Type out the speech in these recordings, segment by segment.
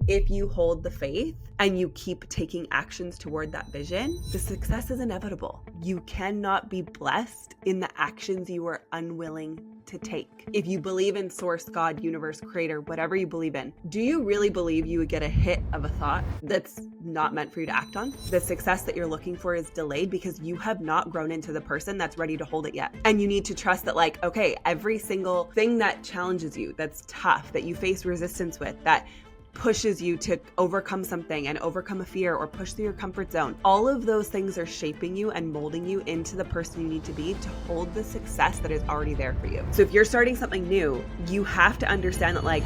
if you hold the faith and you keep taking actions toward that vision, the success is inevitable. You cannot be blessed in the actions you are unwilling to take. If you believe in source, God, universe, creator, whatever you believe in, do you really believe you would get a hit of a thought that's not meant for you to act on? The success that you're looking for is delayed because you have not grown into the person that's ready to hold it yet. And you need to trust that, like, okay, every single thing that challenges you, that's tough, that you face resistance with, that pushes you to overcome something and overcome a fear or push through your comfort zone. All of those things are shaping you and molding you into the person you need to be to hold the success that is already there for you. So if you're starting something new, you have to understand that, like,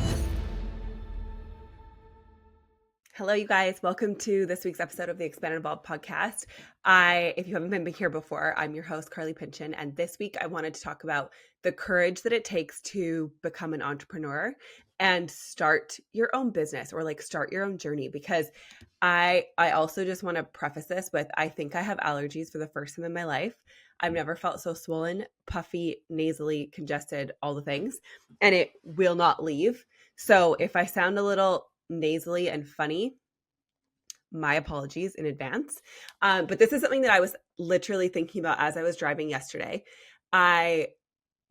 hello, you guys. Welcome to this week's episode of the Expand and Evolve podcast. If you haven't been here before, I'm your host, Carly Pynchon. And this week I wanted to talk about the courage that it takes to become an entrepreneur and start your own business or like start your own journey. Because I also just want to preface this with, I think I have allergies for the first time in my life. I've never felt so swollen, puffy, nasally, congested, all the things, and it will not leave. So if I sound a little nasally and funny, my apologies in advance. But this is something that I was literally thinking about as I was driving yesterday. I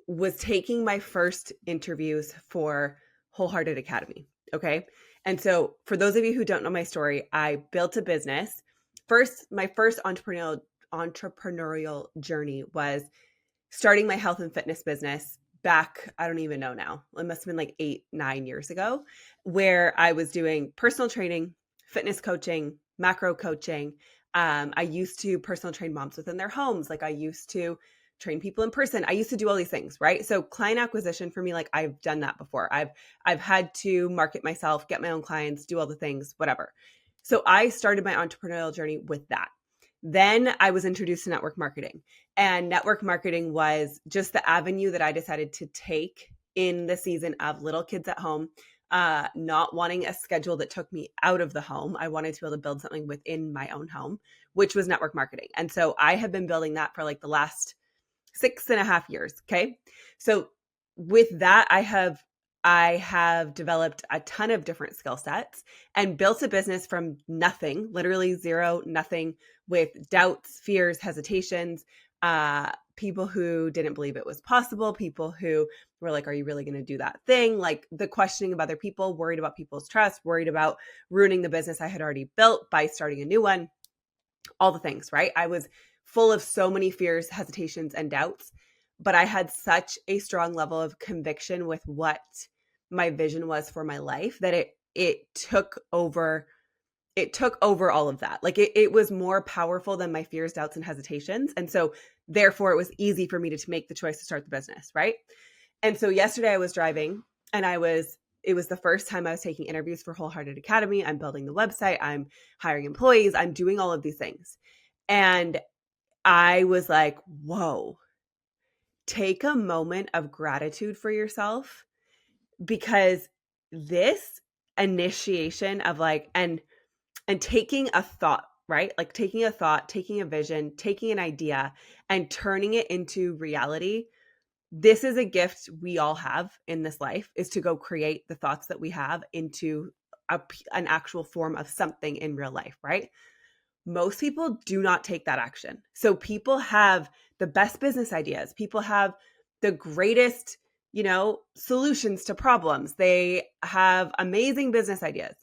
was taking my first interviews for Wholehearted Academy. Okay. And so for those of you who don't know my story, I built a business. My first entrepreneurial journey was starting my health and fitness business back, I don't even know now. It must have been like 8-9 years ago, where I was doing personal training, fitness coaching, macro coaching. I used to personal train moms within their homes. Like I used to train people in person. I used to do all these things, right? So client acquisition for me, like I've done that before. I've had to market myself, get my own clients, do all the things, whatever. So I started my entrepreneurial journey with that. Then I was introduced to network marketing, and network marketing was just the avenue that I decided to take in the season of little kids at home, not wanting a schedule that took me out of the home. I wanted to be able to build something within my own home, which was network marketing. And so I have been building that for like the last 6.5 years. Okay. So with that, I have developed a ton of different skill sets and built a business from nothing, literally zero, nothing, with doubts, fears, hesitations, people who didn't believe it was possible, people who were like, are you really going to do that thing? Like the questioning of other people, worried about people's trust, worried about ruining the business I had already built by starting a new one, all the things, right? I was full of so many fears, hesitations, and doubts, but I had such a strong level of conviction with what my vision was for my life that it took over all of that. Like it was more powerful than my fears, doubts, and hesitations. And so therefore it was easy for me to make the choice to start the business, right? And so yesterday I was driving and it was the first time I was taking interviews for Wholehearted Academy. I'm building the website, I'm hiring employees, I'm doing all of these things. And I was like, whoa, take a moment of gratitude for yourself, because this initiation of like, and taking a thought, right? Like taking a thought, taking a vision, taking an idea and turning it into reality. This is a gift we all have in this life, is to go create the thoughts that we have into an actual form of something in real life, right? Most people do not take that action. So people have the best business ideas. People have the greatest, solutions to problems. They have amazing business ideas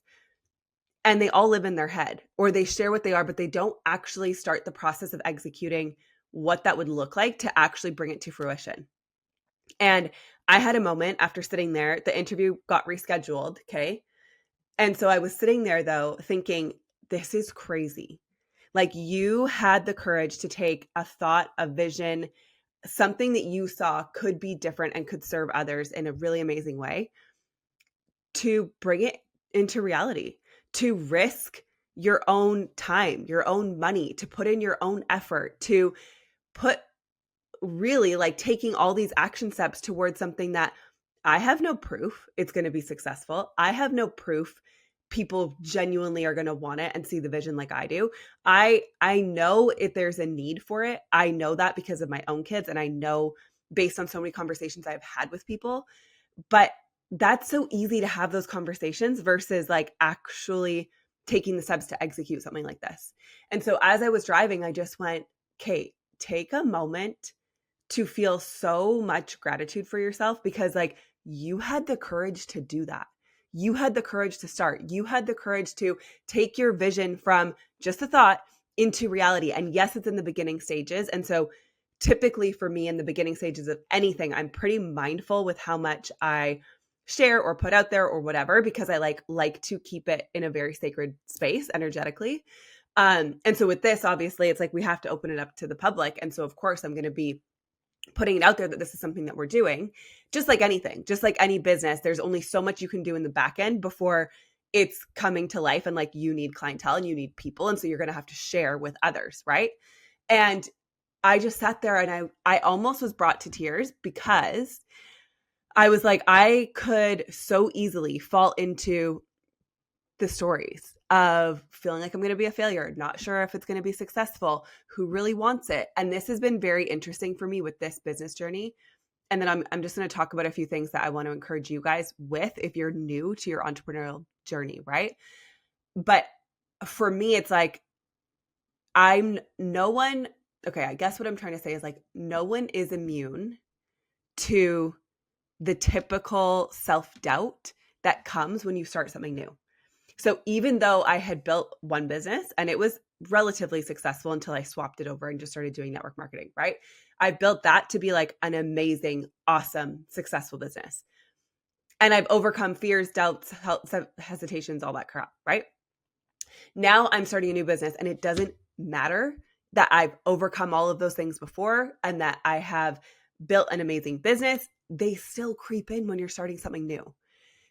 and they all live in their head, or they share what they are, but they don't actually start the process of executing what that would look like to actually bring it to fruition. And I had a moment after sitting there, the interview got rescheduled. Okay. And so I was sitting there though, thinking, this is crazy. Like you had the courage to take a thought, a vision, something that you saw could be different and could serve others in a really amazing way, to bring it into reality, to risk your own time, your own money, to put in your own effort, to put really like taking all these action steps towards something that I have no proof it's going to be successful. I have no proof people genuinely are going to want it and see the vision like I do. I know if there's a need for it. I know that because of my own kids, and I know based on so many conversations I've had with people. But that's so easy to have those conversations versus like actually taking the steps to execute something like this. And so as I was driving, I just went, Kate, take a moment to feel so much gratitude for yourself because like you had the courage to do that. You had the courage to start. You had the courage to take your vision from just a thought into reality. And yes, it's in the beginning stages. And so typically for me in the beginning stages of anything, I'm pretty mindful with how much I share or put out there or whatever, because I like to keep it in a very sacred space energetically. And so with this, obviously, it's like we have to open it up to the public. And so of course I'm going to be putting it out there that this is something that we're doing, just like anything, just like any business. There's only so much you can do in the back end before it's coming to life. And like you need clientele and you need people. And so you're going to have to share with others. Right. And I just sat there and I almost was brought to tears because I was like, I could so easily fall into the stories of feeling like I'm going to be a failure, not sure if it's going to be successful, who really wants it. And this has been very interesting for me with this business journey. And then I'm just going to talk about a few things that I want to encourage you guys with if you're new to your entrepreneurial journey, right? But for me, it's like I'm no one, okay, I guess what I'm trying to say is like no one is immune to the typical self-doubt that comes when you start something new. So even though I had built one business and it was relatively successful until I swapped it over and just started doing network marketing, right? I built that to be like an amazing, awesome, successful business. And I've overcome fears, doubts, hesitations, all that crap, right? Now I'm starting a new business and it doesn't matter that I've overcome all of those things before and that I have built an amazing business. They still creep in when you're starting something new.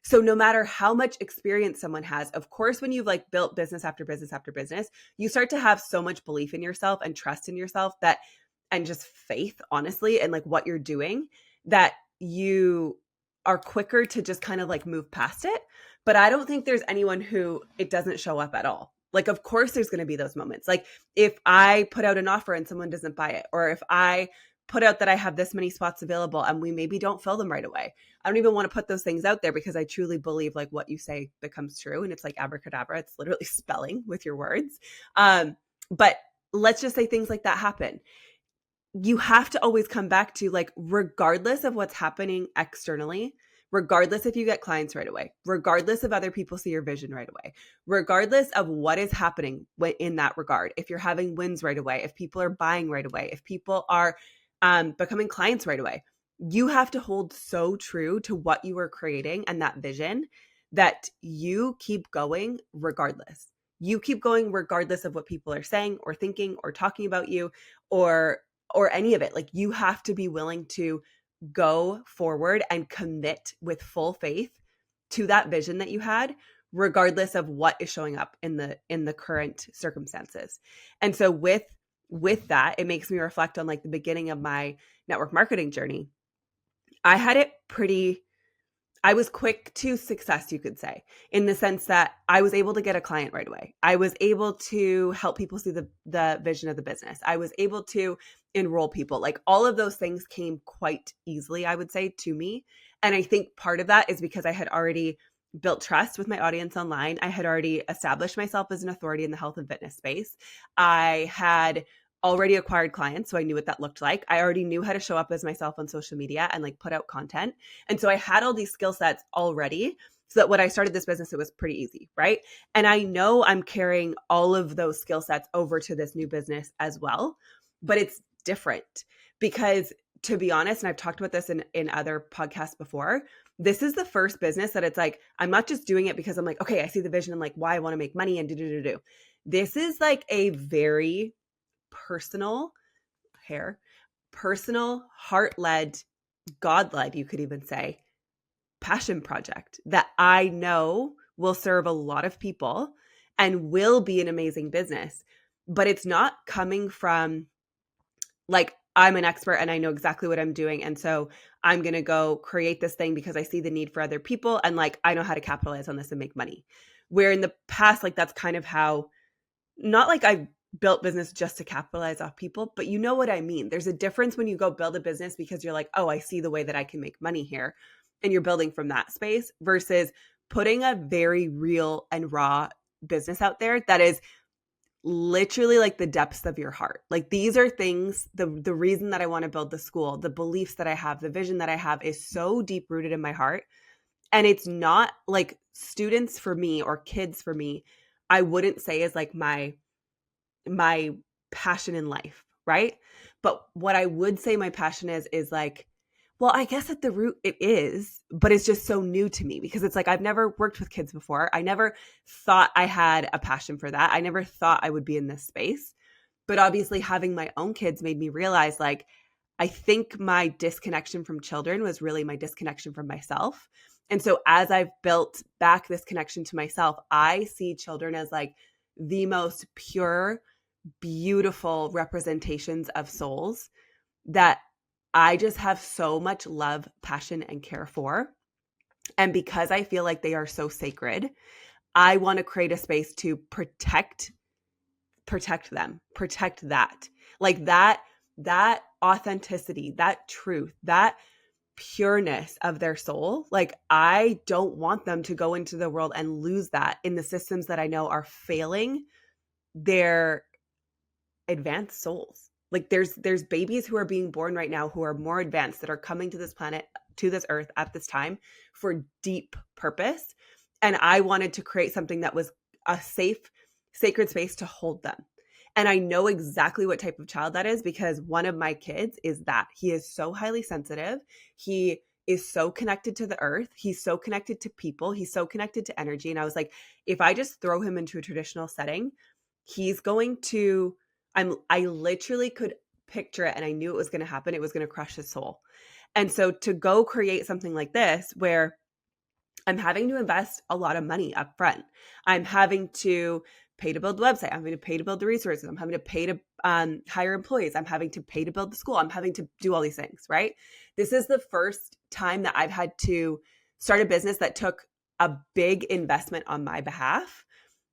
So no matter how much experience someone has, of course, when you've like built business after business after business, you start to have so much belief in yourself and trust in yourself that, and just faith, honestly, and like what you're doing, that you are quicker to just kind of like move past it. But I don't think there's anyone who it doesn't show up at all. Like, of course, there's going to be those moments. Like if I put out an offer and someone doesn't buy it, or if I put out that I have this many spots available and we maybe don't fill them right away. I don't even want to put those things out there because I truly believe like what you say becomes true. And it's like abracadabra. It's literally spelling with your words. But let's just say things like that happen. You have to always come back to like, regardless of what's happening externally, regardless if you get clients right away, regardless if other people see your vision right away, regardless of what is happening in that regard, if you're having wins right away, if people are buying right away, if people are becoming clients right away, you have to hold so true to what you are creating and that vision that you keep going regardless. You keep going regardless of what people are saying or thinking or talking about you or any of it. Like you have to be willing to go forward and commit with full faith to that vision that you had, regardless of what is showing up in the current circumstances. And so with that, it makes me reflect on like the beginning of my network marketing journey. I had it I was quick to success, you could say, in the sense that I was able to get a client right away. I was able to help people see the vision of the business. I was able to enroll people. Like all of those things came quite easily, I would say, to me. And I think part of that is because I had already built trust with my audience online. I had already established myself as an authority in the health and fitness space. I had already acquired clients, so I knew what that looked like. I already knew how to show up as myself on social media and like put out content. And so I had all these skill sets already, so that when I started this business, it was pretty easy, right? And I know I'm carrying all of those skill sets over to this new business as well, but it's different because, to be honest, and I've talked about this in other podcasts before, this is the first business that it's like, I'm not just doing it because I'm like, okay, I see the vision and like why I want to make money and do. This is like a very personal, heart-led, God-led, you could even say, passion project that I know will serve a lot of people and will be an amazing business. But it's not coming from like, I'm an expert and I know exactly what I'm doing. And so I'm going to go create this thing because I see the need for other people. And like, I know how to capitalize on this and make money. Where in the past, like that's kind of how, not like I built business just to capitalize off people, but you know what I mean? There's a difference when you go build a business because you're like, oh, I see the way that I can make money here, and you're building from that space versus putting a very real and raw business out there that is literally like the depths of your heart. Like these are things, the reason that I want to build the school, the beliefs that I have, the vision that I have is so deep rooted in my heart. And it's not like students for me or kids for me, I wouldn't say is like my passion in life, right? But what I would say my passion is like, well, I guess at the root it is, but it's just so new to me because it's like I've never worked with kids before. I never thought I had a passion for that. I never thought I would be in this space. But obviously having my own kids made me realize like I think my disconnection from children was really my disconnection from myself. And so as I've built back this connection to myself, I see children as like the most pure, beautiful representations of souls that I just have so much love, passion, and care for. And because I feel like they are so sacred, I want to create a space to protect them, protect that. Like that authenticity, that truth, that pureness of their soul. Like I don't want them to go into the world and lose that in the systems that I know are failing their advanced souls. Like there's babies who are being born right now who are more advanced that are coming to this planet, to this earth at this time for deep purpose. And I wanted to create something that was a safe, sacred space to hold them. And I know exactly what type of child that is because one of my kids is that. He is so highly sensitive. He is so connected to the earth. He's so connected to people. He's so connected to energy. And I was like, if I just throw him into a traditional setting, he's going to, I literally could picture it and I knew it was going to happen. It was going to crush his soul. And so to go create something like this where I'm having to invest a lot of money up front. I'm having to pay to build the website. I'm having to pay to build the resources. I'm having to pay to hire employees. I'm having to pay to build the school. I'm having to do all these things, right? This is the first time that I've had to start a business that took a big investment on my behalf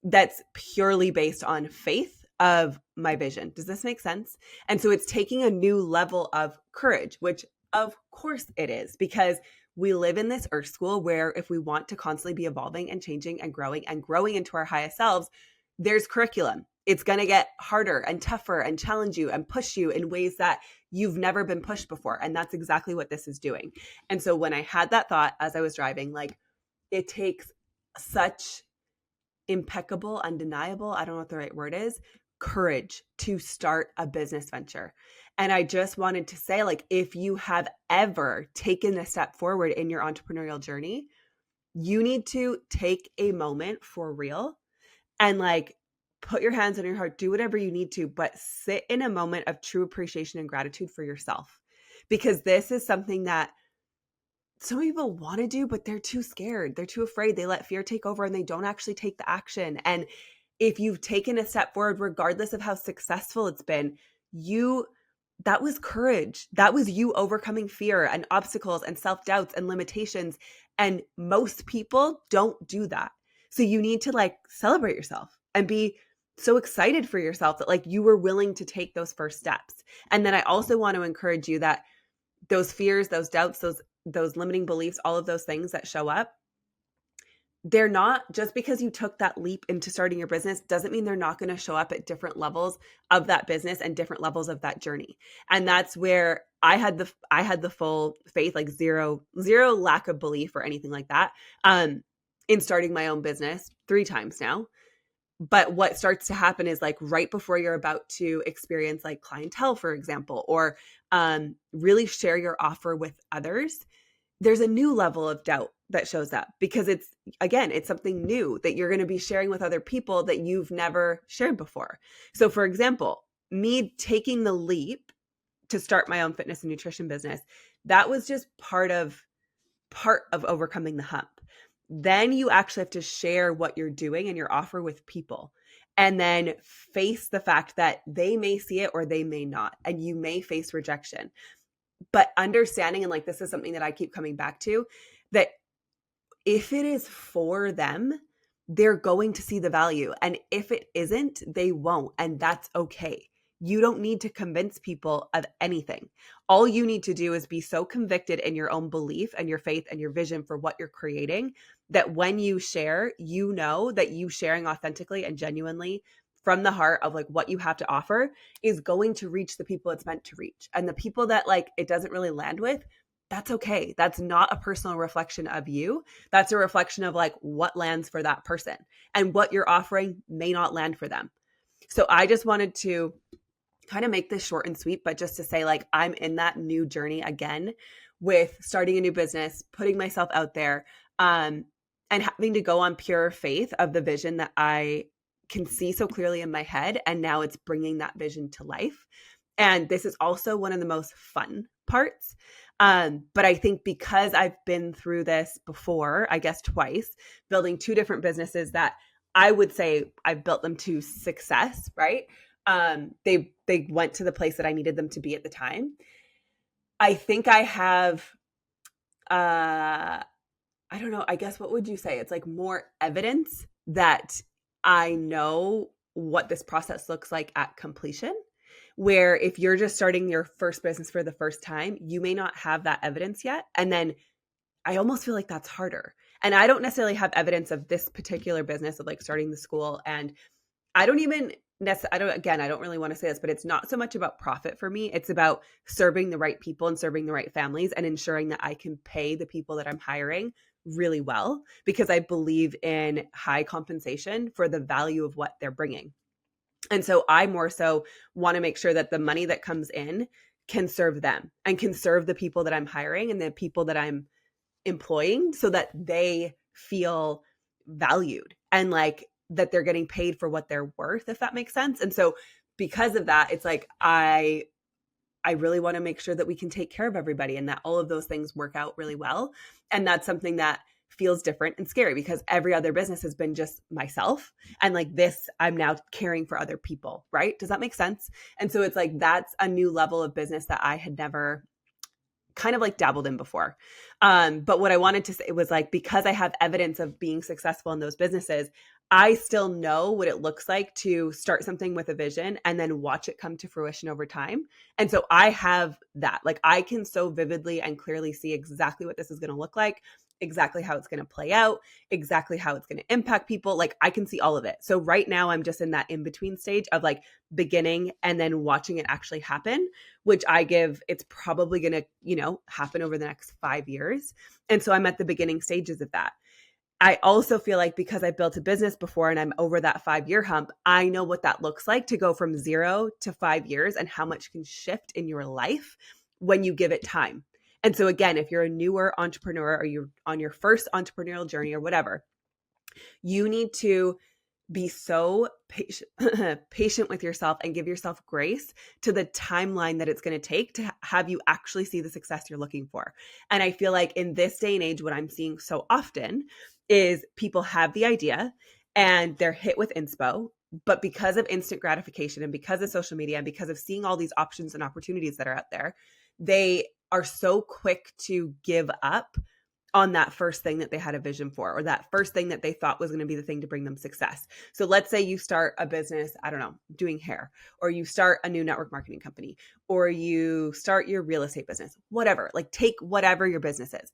that's purely based on faith of my vision. Does this make sense? And so it's taking a new level of courage, which of course it is, because we live in this earth school where if we want to constantly be evolving and changing and growing into our highest selves, there's curriculum. It's going to get harder and tougher and challenge you and push you in ways that you've never been pushed before. And that's exactly what this is doing. And so when I had that thought as I was driving, like it takes such impeccable, undeniable, I don't know what the right word is, courage to start a business venture. And I just wanted to say, like, if you have ever taken a step forward in your entrepreneurial journey, you need to take a moment for real and like put your hands on your heart, do whatever you need to, but sit in a moment of true appreciation and gratitude for yourself. Because this is something that some people want to do, but they're too scared. They're too afraid. They let fear take over and they don't actually take the action. And if you've taken a step forward, regardless of how successful it's been, that was courage. That was you overcoming fear and obstacles and self-doubts and limitations. And most people don't do that. So you need to like celebrate yourself and be so excited for yourself that like you were willing to take those first steps. And then I also want to encourage you that those fears, those doubts, those limiting beliefs, all of those things that show up, they're not, just because you took that leap into starting your business doesn't mean they're not going to show up at different levels of that business and different levels of that journey. And that's where I had the full faith, like zero lack of belief or anything like that, in starting my own business 3 times now. But what starts to happen is like right before you're about to experience like clientele, for example, or really share your offer with others, there's a new level of doubt that shows up because it's something new that you're going to be sharing with other people that you've never shared before. So for example, me taking the leap to start my own fitness and nutrition business, that was just part of overcoming the hump. Then you actually have to share what you're doing and your offer with people and then face the fact that they may see it or they may not, and you may face rejection. But understanding, and like this is something that I keep coming back to, that if it is for them, they're going to see the value. And if it isn't, they won't. And that's okay. You don't need to convince people of anything. All you need to do is be so convicted in your own belief and your faith and your vision for what you're creating that when you share, you know that you sharing authentically and genuinely from the heart of like what you have to offer is going to reach the people it's meant to reach. And the people that like it doesn't really land with, that's okay. That's not a personal reflection of you. That's a reflection of like what lands for that person, and what you're offering may not land for them. So I just wanted to kind of make this short and sweet, but just to say like I'm in that new journey again with starting a new business, putting myself out there, and having to go on pure faith of the vision that I can see so clearly in my head. And now it's bringing that vision to life. And this is also one of the most fun parts. But I think because I've been through this before, I guess twice, building two different businesses that I would say I've built them to success, right? They went to the place that I needed them to be at the time. I think I have, I don't know, I guess what would you say? It's like more evidence that I know what this process looks like at completion. Where if you're just starting your first business for the first time, you may not have that evidence yet. And then I almost feel like that's harder. And I don't necessarily have evidence of this particular business of like starting the school. And I don't even I don't really want to say this, but it's not so much about profit for me. It's about serving the right people and serving the right families and ensuring that I can pay the people that I'm hiring really well, because I believe in high compensation for the value of what they're bringing. And so I more so want to make sure that the money that comes in can serve them and can serve the people that I'm hiring and the people that I'm employing, so that they feel valued and like that they're getting paid for what they're worth, if that makes sense. And so because of that, it's like I really want to make sure that we can take care of everybody and that all of those things work out really well. And that's something that feels different and scary, because every other business has been just myself. And like this, I'm now caring for other people, right? Does that make sense? And so it's like, that's a new level of business that I had never kind of like dabbled in before. But what I wanted to say was like, because I have evidence of being successful in those businesses, I still know what it looks like to start something with a vision and then watch it come to fruition over time. And so I have that, like, I can so vividly and clearly see exactly what this is going to look like, exactly how it's going to play out, exactly how it's going to impact people. Like I can see all of it. So right now I'm just in that in-between stage of like beginning and then watching it actually happen, which I give, it's probably going to, happen over the next 5 years. And so I'm at the beginning stages of that. I also feel like because I built a business before and I'm over that 5-year hump, I know what that looks like to go from 0 to 5 years and how much can shift in your life when you give it time. And so again, if you're a newer entrepreneur or you're on your first entrepreneurial journey or whatever, you need to be so patient with yourself and give yourself grace to the timeline that it's going to take to have you actually see the success you're looking for. And I feel like in this day and age, what I'm seeing so often is people have the idea and they're hit with inspo, but because of instant gratification and because of social media and because of seeing all these options and opportunities that are out there, they are so quick to give up on that first thing that they had a vision for, or that first thing that they thought was going to be the thing to bring them success. So let's say you start a business, I don't know, doing hair, or you start a new network marketing company, or you start your real estate business, whatever, like take whatever your business is.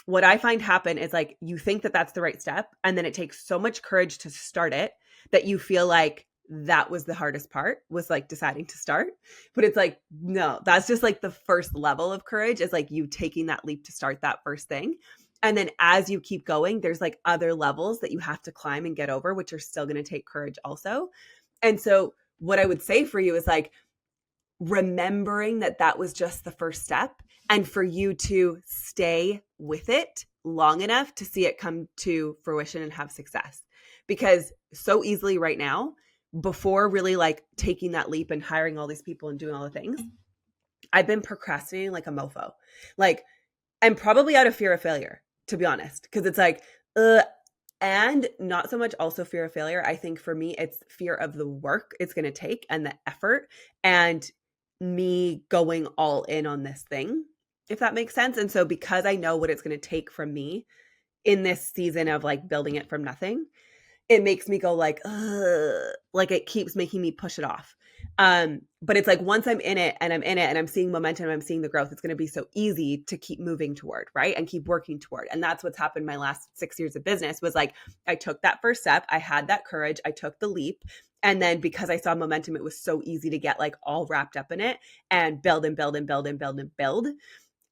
What I find happen is like, you think that that's the right step. And then it takes so much courage to start it that you feel like that was the hardest part, was like deciding to start. But it's like, no, that's just like the first level of courage, is like you taking that leap to start that first thing. And then as you keep going, there's like other levels that you have to climb and get over, which are still going to take courage also. And so what I would say for you is like, remembering that that was just the first step, and for you to stay with it long enough to see it come to fruition and have success. Because so easily right now, before really like taking that leap and hiring all these people and doing all the things, I've been procrastinating like a mofo, like, and probably out of fear of failure, to be honest, because it's like, and not so much also fear of failure. I think for me, it's fear of the work it's going to take and the effort and me going all in on this thing, if that makes sense. And so because I know what it's going to take from me in this season of like building it from nothing, it makes me go like, ugh, like it keeps making me push it off. But it's like once I'm in it and I'm in it and I'm seeing momentum, I'm seeing the growth, it's going to be so easy to keep moving toward, right? And keep working toward. And that's what's happened my last 6 years of business was like, I took that first step. I had that courage. I took the leap. And then because I saw momentum, it was so easy to get like all wrapped up in it and build and build and build and build and build.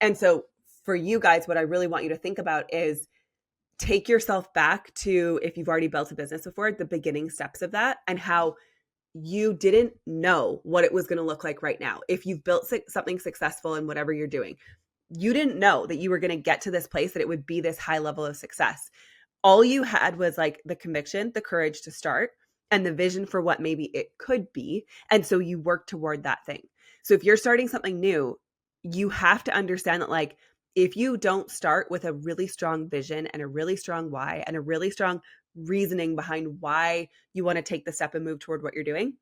And so for you guys, what I really want you to think about is take yourself back to, if you've already built a business before, the beginning steps of that and how you didn't know what it was going to look like right now. If you've built something successful in whatever you're doing, you didn't know that you were going to get to this place, that it would be this high level of success. All you had was like the conviction, the courage to start, and the vision for what maybe it could be. And so you work toward that thing. So if you're starting something new, you have to understand that like, if you don't start with a really strong vision and a really strong why and a really strong reasoning behind why you want to take the step and move toward what you're doing,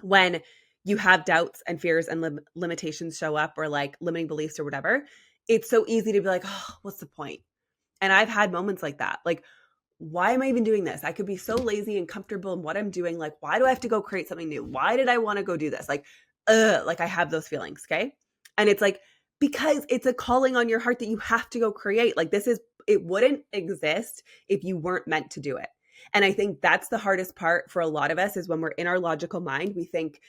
when you have doubts and fears and limitations show up, or like limiting beliefs or whatever, it's so easy to be like, oh, what's the point? And I've had moments like that. Like, why am I even doing this? I could be so lazy and comfortable in what I'm doing. Like, why do I have to go create something new? Why did I want to go do this? Like I have those feelings. Okay. And it's like, because it's a calling on your heart that you have to go create. Like it wouldn't exist if you weren't meant to do it. And I think that's the hardest part for a lot of us, is when we're in our logical mind, we think,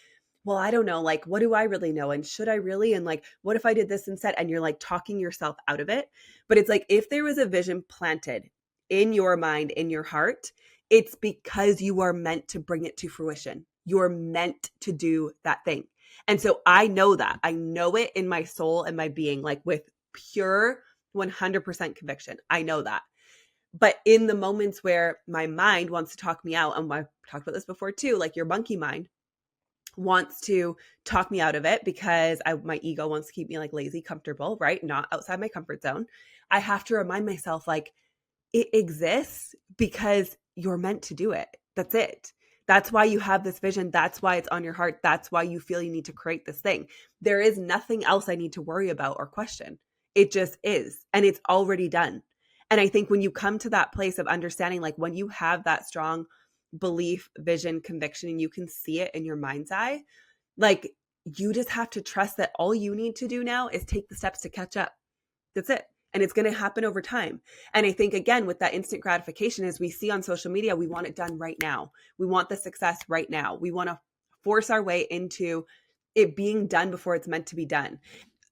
well, I don't know, like, what do I really know? And should I really? And like, what if I did this instead? And you're like talking yourself out of it. But it's like, if there was a vision planted in your mind, in your heart, it's because you are meant to bring it to fruition. You're meant to do that thing. And so I know that. I know it in my soul and my being, like with pure 100% conviction. I know that. But in the moments where my mind wants to talk me out, and I've talked about this before too, like your monkey mind wants to talk me out of it because my ego wants to keep me like lazy, comfortable, right? Not outside my comfort zone. I have to remind myself like, it exists because you're meant to do it. That's it. That's why you have this vision. That's why it's on your heart. That's why you feel you need to create this thing. There is nothing else I need to worry about or question. It just is. And it's already done. And I think when you come to that place of understanding, like when you have that strong belief, vision, conviction, and you can see it in your mind's eye, like you just have to trust that all you need to do now is take the steps to catch up. That's it. And it's going to happen over time. And I think, again, with that instant gratification, as we see on social media, we want it done right now. We want the success right now. We want to force our way into it being done before it's meant to be done.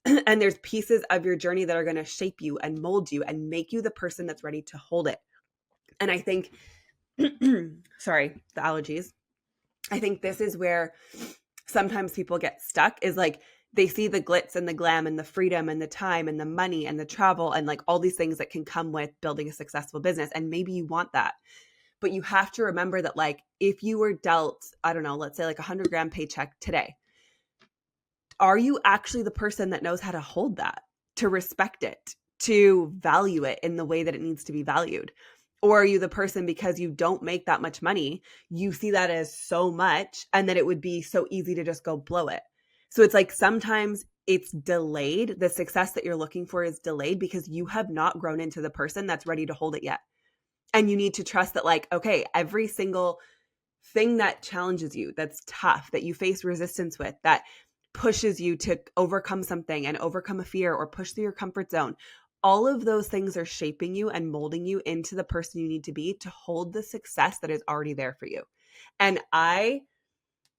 And there's pieces of your journey that are going to shape you and mold you and make you the person that's ready to hold it. And I think, sorry, the allergies. I think this is where sometimes people get stuck, is like, they see the glitz and the glam and the freedom and the time and the money and the travel and like all these things that can come with building a successful business. And maybe you want that, but you have to remember that like, if you were dealt, I don't know, let's say like $100,000 paycheck today, are you actually the person that knows how to hold that, to respect it, to value it in the way that it needs to be valued? Or are you the person, because you don't make that much money, you see that as so much and that it would be so easy to just go blow it? So it's like sometimes it's delayed. The success that you're looking for is delayed because you have not grown into the person that's ready to hold it yet. And you need to trust that like, okay, every single thing that challenges you, that's tough, that you face resistance with, that pushes you to overcome something and overcome a fear or push through your comfort zone, all of those things are shaping you and molding you into the person you need to be to hold the success that is already there for you. And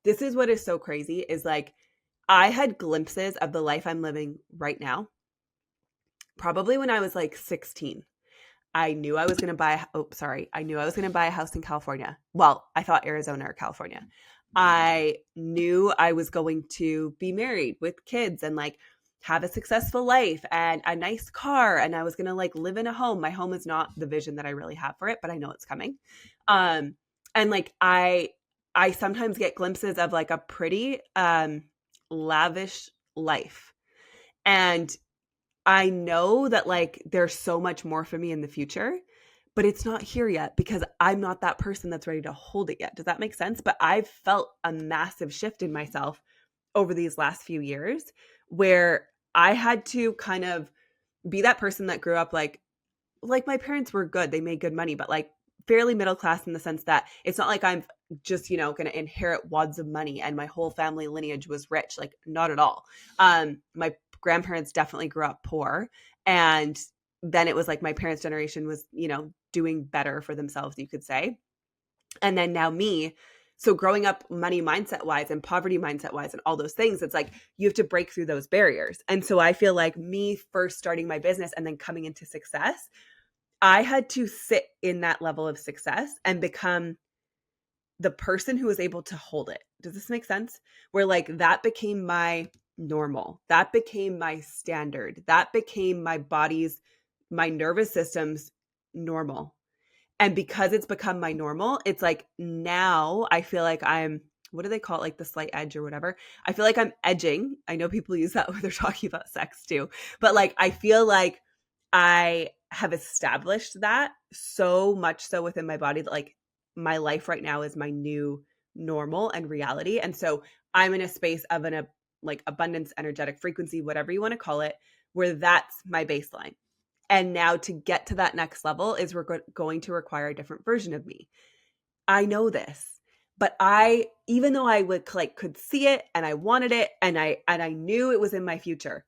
this is what is so crazy, is like, I had glimpses of the life I'm living right now, probably when I was like 16. I knew I was going to buy, I knew I was going to buy a house in California. Well, I thought Arizona or California. I knew I was going to be married with kids and like have a successful life and a nice car. And I was going to like live in a home. My home is not the vision that I really have for it, but I know it's coming. And like, I sometimes get glimpses of like a pretty, lavish life. And I know that like there's so much more for me in the future, but it's not here yet because I'm not that person that's ready to hold it yet. Does that make sense? But I've felt a massive shift in myself over these last few years where I had to kind of be that person that grew up like my parents were good. They made good money, but like fairly middle class in the sense that it's not like I'm just, going to inherit wads of money and my whole family lineage was rich. Like, not at all. My grandparents definitely grew up poor. And then it was like my parents' generation was, doing better for themselves, you could say. And then now me. So growing up money mindset wise and poverty mindset wise and all those things, it's like you have to break through those barriers. And so I feel like me first starting my business and then coming into success, I had to sit in that level of success and become the person who was able to hold it. Does this make sense? Where like that became my normal. That became my standard. That became my nervous system's normal. And because it's become my normal, it's like now I feel like what do they call it? Like the slight edge or whatever. I feel like I'm edging. I know people use that when they're talking about sex too. But like, I feel like I have established that so much so within my body that like my life right now is my new normal and reality. And so I'm in a space of like abundance, energetic frequency, whatever you want to call it, where that's my baseline. And now to get to that next level is going to require a different version of me. I know this, but even though I could see it and I wanted it and I knew it was in my future,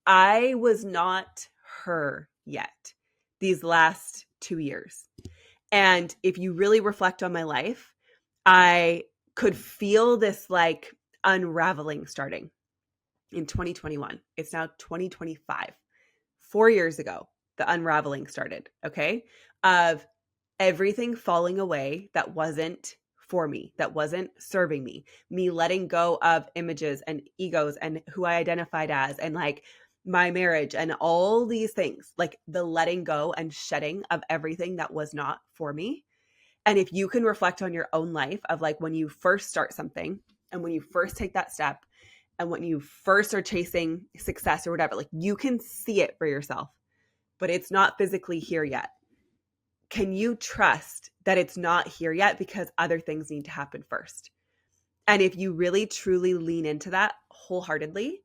I was not her yet these last 2 years. And if you really reflect on my life, I could feel this like unraveling starting in 2021. It's now 2025. 4 years ago, the unraveling started, okay? Of everything falling away that wasn't for me, that wasn't serving me letting go of images and egos and who I identified as and like my marriage and all these things, like the letting go and shedding of everything that was not for me. And if you can reflect on your own life of like when you first start something and when you first take that step and when you first are chasing success or whatever, like you can see it for yourself, but it's not physically here yet. Can you trust that it's not here yet because other things need to happen first? And if you really truly lean into that wholeheartedly,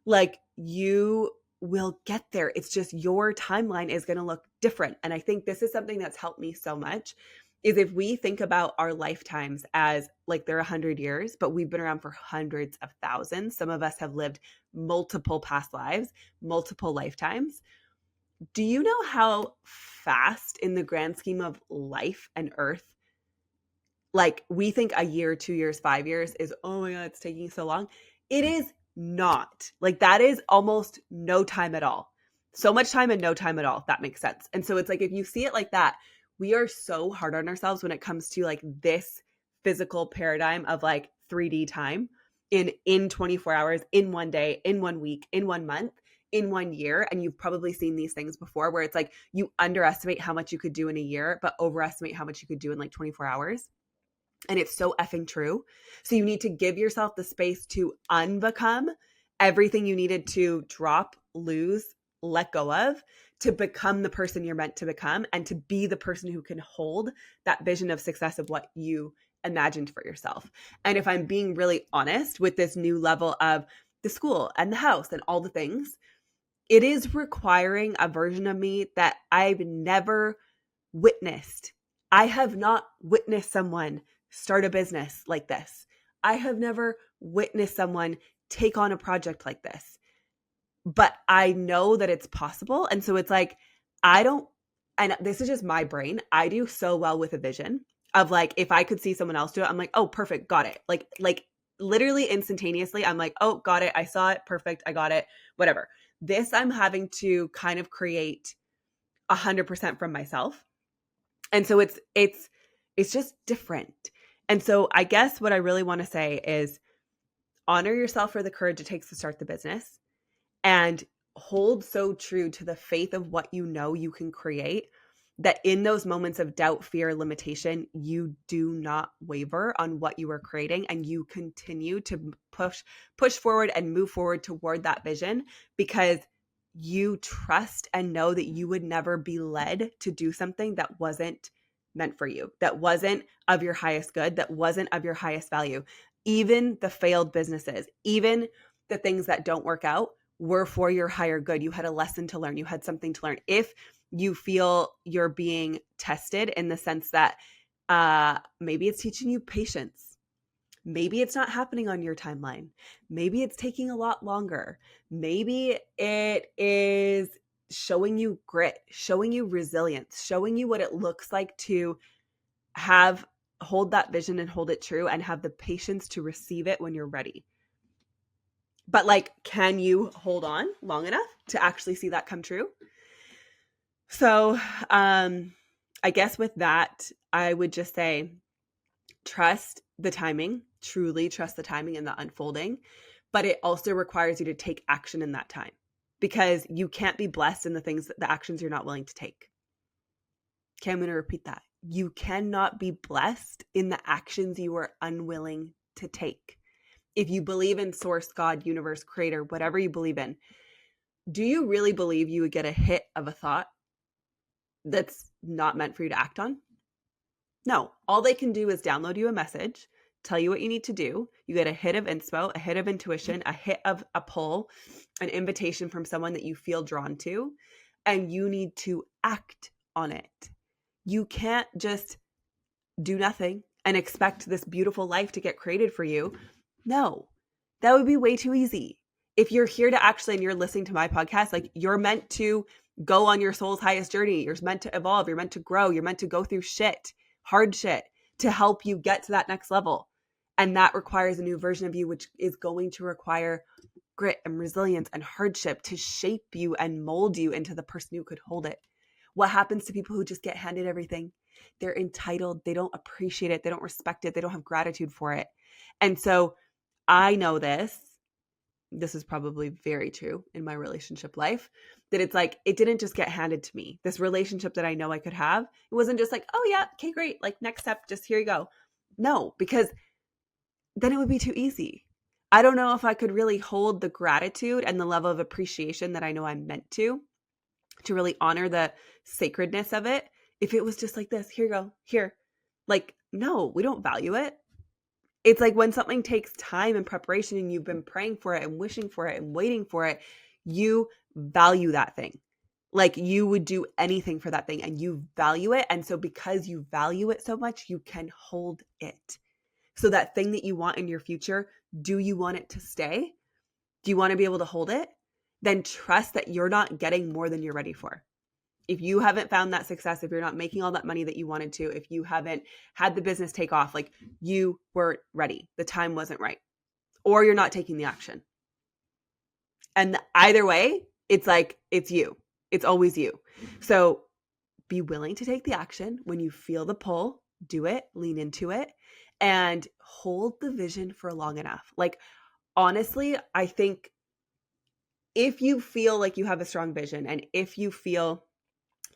like you will get there. It's just your timeline is going to look different. And I think this is something that's helped me so much is if we think about our lifetimes as like they're 100 years, but we've been around for hundreds of thousands. Some of us have lived multiple past lives, multiple lifetimes. Do you know how fast in the grand scheme of life and earth, like we think a year, 2 years, 5 years is, oh my God, it's taking so long. It is not. Like that is almost no time at all. So much time and no time at all, if that makes sense. And so it's like, if you see it like that, we are so hard on ourselves when it comes to like this physical paradigm of like 3D time in 24 hours, in one day, in 1 week, in 1 month, in 1 year. And you've probably seen these things before where it's like you underestimate how much you could do in a year, but overestimate how much you could do in like 24 hours. And it's so effing true. So you need to give yourself the space to unbecome everything you needed to drop, lose, let go of to become the person you're meant to become and to be the person who can hold that vision of success of what you imagined for yourself. And if I'm being really honest with this new level of the school and the house and all the things, it is requiring a version of me that I've never witnessed. I have not witnessed someone start a business like this. I have never witnessed someone take on a project like this, but I know that it's possible. And so it's like, and this is just my brain. I do so well with a vision of like, if I could see someone else do it, I'm like, oh, perfect. Got it. Like literally instantaneously, I'm like, oh, got it. I saw it. Perfect. I got it. Whatever. This I'm having to kind of create 100% from myself. And so it's just different. And so I guess what I really want to say is honor yourself for the courage it takes to start the business and hold so true to the faith of what you know you can create that in those moments of doubt, fear, limitation, you do not waver on what you are creating and you continue to push forward and move forward toward that vision because you trust and know that you would never be led to do something that wasn't meant for you, that wasn't of your highest good, that wasn't of your highest value. Even the failed businesses, even the things that don't work out were for your higher good. You had a lesson to learn. You had something to learn. If You feel you're being tested in the sense that maybe it's teaching you patience. Maybe it's not happening on your timeline. Maybe it's taking a lot longer. Maybe it is showing you grit, showing you resilience, showing you what it looks like to hold that vision and hold it true and have the patience to receive it when you're ready. But like, can you hold on long enough to actually see that come true? So, I guess with that, I would just say, trust the timing, truly trust the timing and the unfolding, but it also requires you to take action in that time, because you can't be blessed in the actions you're not willing to take. Okay, I'm going to repeat that. You cannot be blessed in the actions you are unwilling to take. If you believe in source, God, universe, creator, whatever you believe in, do you really believe you would get a hit of a thought that's not meant for you to act on? No, all they can do is download you a message, tell you what you need to do. You get a hit of inspo, a hit of intuition, a hit of a pull, an invitation from someone that you feel drawn to, and you need to act on it. You can't just do nothing and expect this beautiful life to get created for you. No, that would be way too easy. If you're here to actually, and you're listening to my podcast, like, you're meant to go on your soul's highest journey. You're meant to evolve. You're meant to grow. You're meant to go through shit, hard shit, to help you get to that next level. And that requires a new version of you, which is going to require grit and resilience and hardship to shape you and mold you into the person who could hold it. What happens to people who just get handed everything? They're entitled. They don't appreciate it. They don't respect it. They don't have gratitude for it. And so I know this is probably very true in my relationship life, that it's like, it didn't just get handed to me. This relationship that I know I could have, it wasn't just like, oh yeah, okay, great. Like, next step, just here you go. No, because then it would be too easy. I don't know if I could really hold the gratitude and the level of appreciation that I know I'm meant to really honor the sacredness of it, if it was just like this, here you go, here. Like, no, we don't value it. It's like when something takes time and preparation and you've been praying for it and wishing for it and waiting for it, you value that thing. Like, you would do anything for that thing and you value it. And so because you value it so much, you can hold it. So that thing that you want in your future, do you want it to stay? Do you want to be able to hold it? Then trust that you're not getting more than you're ready for. If you haven't found that success, if you're not making all that money that you wanted to, if you haven't had the business take off, like, you weren't ready. The time wasn't right. Or you're not taking the action. And either way, it's like, it's you. It's always you. So be willing to take the action. When you feel the pull, do it, lean into it, and hold the vision for long enough. Like, honestly, I think if you feel like you have a strong vision and if you feel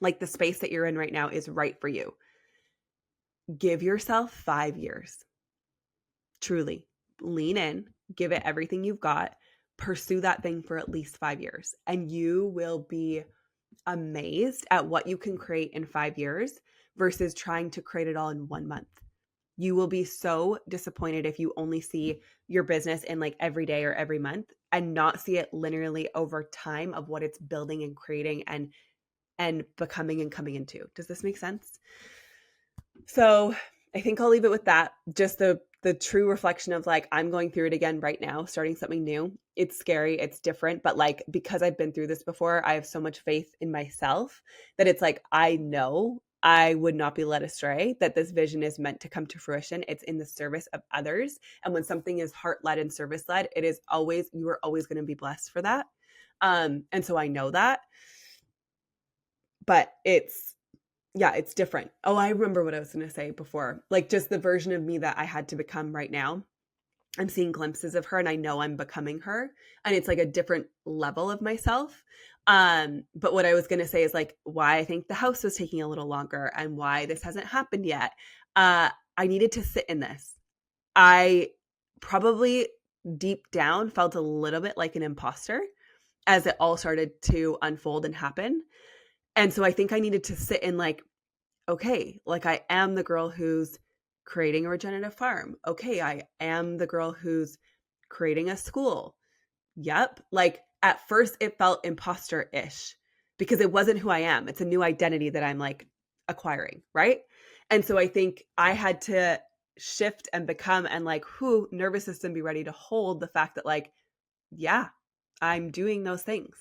like the space that you're in right now is right for you, give yourself 5 years. Truly lean in, give it everything you've got, pursue that thing for at least 5 years, and you will be amazed at what you can create in 5 years versus trying to create it all in 1 month. You will be so disappointed if you only see your business in like every day or every month and not see it linearly over time of what it's building and creating and becoming and coming into. Does this make sense? So I think I'll leave it with that. Just the true reflection of like, I'm going through it again right now, starting something new. It's scary. It's different. But like, because I've been through this before, I have so much faith in myself that it's like, I know I would not be led astray, that this vision is meant to come to fruition. It's in the service of others. And when something is heart-led and service-led, it is always, you are always going to be blessed for that. And so I know that, but it's different. Oh, I remember what I was going to say before, like just the version of me that I had to become right now. I'm seeing glimpses of her and I know I'm becoming her, and it's like a different level of myself. But what I was going to say is like why I think the house was taking a little longer and why this hasn't happened yet. I needed to sit in this. I probably deep down felt a little bit like an imposter as it all started to unfold and happen. And so I think I needed to sit in like, okay, like I am the girl who's creating a regenerative farm. Okay, I am the girl who's creating a school. Yep. Like at first it felt imposter-ish. because it wasn't who I am. It's a new identity that I'm like acquiring, right? And so I think I had to shift and become and like, nervous system be ready to hold the fact that like, yeah, I'm doing those things.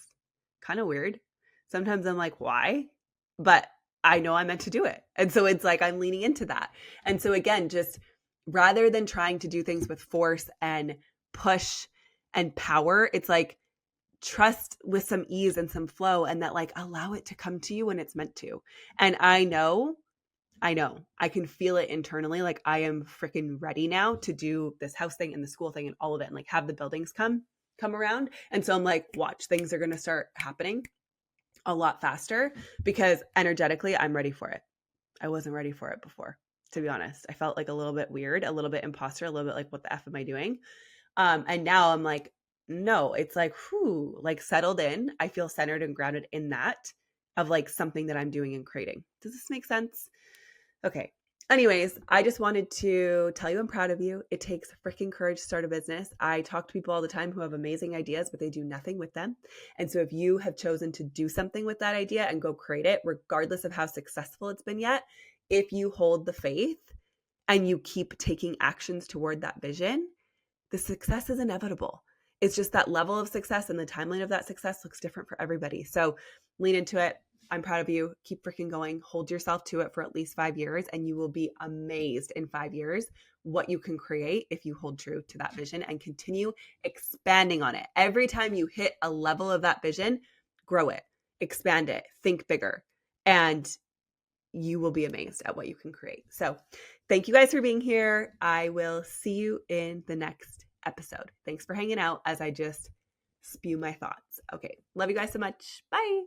Kind of weird. Sometimes I'm like, why? But I know I'm meant to do it. And so it's like I'm leaning into that. And so again, just rather than trying to do things with force and push and power, it's like trust with some ease and some flow, and that like allow it to come to you when it's meant to. And I can feel it internally. Like I am freaking ready now to do this house thing and the school thing and all of it and like have the buildings come around. And so I'm like, watch, things are going to start happening a lot faster because energetically I'm ready for it. I wasn't ready for it before, to be honest. I felt like a little bit weird, a little bit imposter, a little bit like, what the F am I doing? And now I'm like, no, it's like, like settled in. I feel centered and grounded in that of like something that I'm doing and creating. Does this make sense? Okay. Anyways, I just wanted to tell you I'm proud of you. It takes freaking courage to start a business. I talk to people all the time who have amazing ideas, but they do nothing with them. And so if you have chosen to do something with that idea and go create it, regardless of how successful it's been yet, if you hold the faith and you keep taking actions toward that vision, the success is inevitable. It's just that level of success and the timeline of that success looks different for everybody. So lean into it. I'm proud of you. Keep freaking going. Hold yourself to it for at least 5 years, and you will be amazed in 5 years what you can create if you hold true to that vision and continue expanding on it. Every time you hit a level of that vision, grow it, expand it, think bigger, and you will be amazed at what you can create. So thank you guys for being here. I will see you in the next episode. Thanks for hanging out as I just spew my thoughts. Okay. Love you guys so much. Bye.